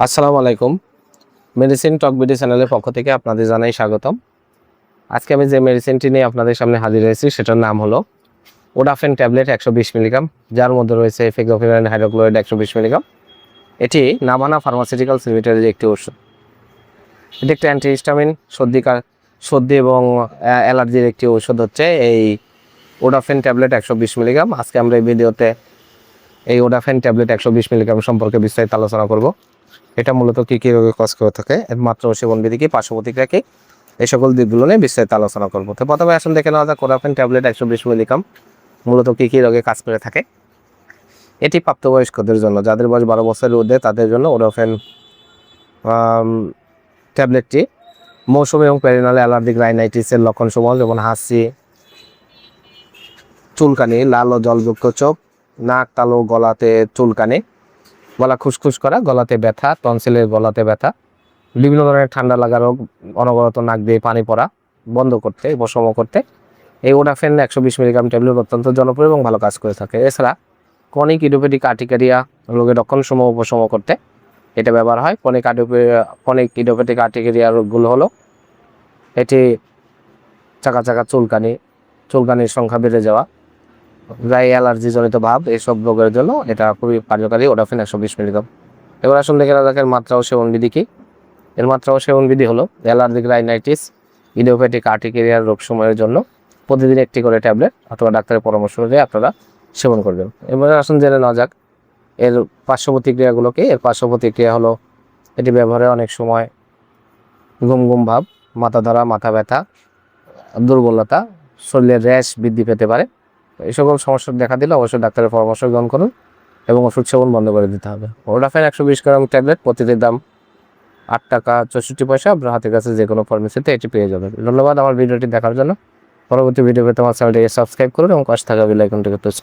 আসসালামু আলাইকুম। মেডিসিন টক বিডি চ্যানেলের পক্ষ থেকে আপনাদের জানাই স্বাগতম। আজকে আমি যে মেডিসিনটি নিয়ে আপনাদের সামনে হাজির হয়েছি সেটার নাম হলো ওডাফেন ট্যাবলেট 120 মিলিগ্রাম, যার মধ্যে রয়েছে ফেগোফেনাইন হাইড্রোক্লোরাইড 120 মিলিগ্রাম। এটি নাভানা ফার্মাসিউটিক্যালস লিমিটেডের একটি ওষুধ। এটি একটি অ্যান্টিহিস্টামিন, সর্দি এবং অ্যালার্জির একটি ওষুধ হচ্ছে এই ওডাফেন ট্যাবলেট 120 মিলিগ্রাম। আজকে আমরা এই ভিডিওতে এই ওডাফেন ট্যাবলেট 120 মিলিগ্রাম সম্পর্কে বিস্তারিত আলোচনা করব। এটা মূলত কী কী রোগে কাজ করে থাকে, এর মাত্রা ও সেবন বিধি কি, পার্শ্ব প্রতিক্রিয়া কি, এই সকল দিকগুলো নিয়ে বিস্তারিত আলোচনা করবো। তো প্রথমে আসুন দেখে নেওয়া যাক ওডাফেন ট্যাবলেট 120 মিলিগ্রাম মূলত কী কী রোগে কাজ করে থাকে। এটি প্রাপ্তবয়স্কদের জন্য, যাদের বয়স 12 বছরের ঊর্ধ্বে তাদের জন্য ওডাফেন ট্যাবলেটটি মৌসুমী এবং পেরিনাল অ্যালার্জিক রাইনাইটিসের লক্ষণসমূহ যেমন হাঁচি, চুলকানি, লাল ও জলযুক্ত চোখ, নাক, তালু, গলাতে চুলকানি, গলা খুসখুস করা, গলাতে ব্যথা, টনসিলের গলাতে ব্যথা, বিভিন্ন ধরনের ঠান্ডা লাগা রোগ, অনবরত নাক দিয়ে পানি পড়া বন্ধ করতে, উপশম করতে এই ওডাফেন 120 মিলিগ্রাম ট্যাবলেট অত্যন্ত জনপ্রিয় এবং ভালো কাজ করে থাকে। এছাড়া ক্রনিক ইডিওপ্যাথিক আর্টিকেরিয়া রোগের লক্ষণসমূহ উপশম করতে এটা ব্যবহার হয়। ক্রনিক ইডিওপ্যাথিক আর্টিকেরিয়া রোগগুলো হলো এটি চাকা চাকা চুলকানির সংখ্যা বেড়ে যাওয়া, ড্রাই অ্যালার্জিজনিত ভাব, এইসব রোগের জন্য এটা খুবই কার্যকারী ওডাফেন 120 মিলিগ্রাম। এবার আসুন দেখে নেওয়া যাক এর মাত্রা ও সেবন বিধি কি। এর মাত্রা ও সেবন বিধি হলো অ্যালার্জিক রাইনাইটিস, ইডিওপ্যাথিক আর্টিকেরিয়ার রোগ সময়ের জন্য প্রতিদিন একটি করে ট্যাবলেট অথবা ডাক্তারের পরামর্শ অনুযায়ী আপনারা সেবন করবেন। এবার আসুন জেনে নেওয়া যাক এর পার্শ্ব প্রতিক্রিয়াগুলো কি। এর পার্শ্ব প্রতিক্রিয়া হলো এটি ব্যবহারে অনেক সময় ঘুম ঘুম ভাব, মাথা ধরা, মাথা ব্যথা, দুর্বলতা, শরীরের র্যাশ বৃদ্ধি পেতে পারে। এই সকল সমস্যা দেখা দিলে অবশ্যই ডাক্তারের পরামর্শ গ্রহণ করুন এবং ওষুধ সেবন বন্ধ করে দিতে হবে। ওডাফেন 120 গ্রাম ট্যাবলেট প্রতিটির দাম 8 টাকা 64 পয়সা। আপনার হাতের কাছে যে কোনো ফার্মেসিতে এটি পেয়ে যাবেন। ধন্যবাদ আমার ভিডিওটি দেখার জন্য। পরবর্তী ভিডিও পেতে আমার চ্যানেলটি সাবস্ক্রাইব করুন এবং পাশে থাকা বেল আইকনটিকে প্রেস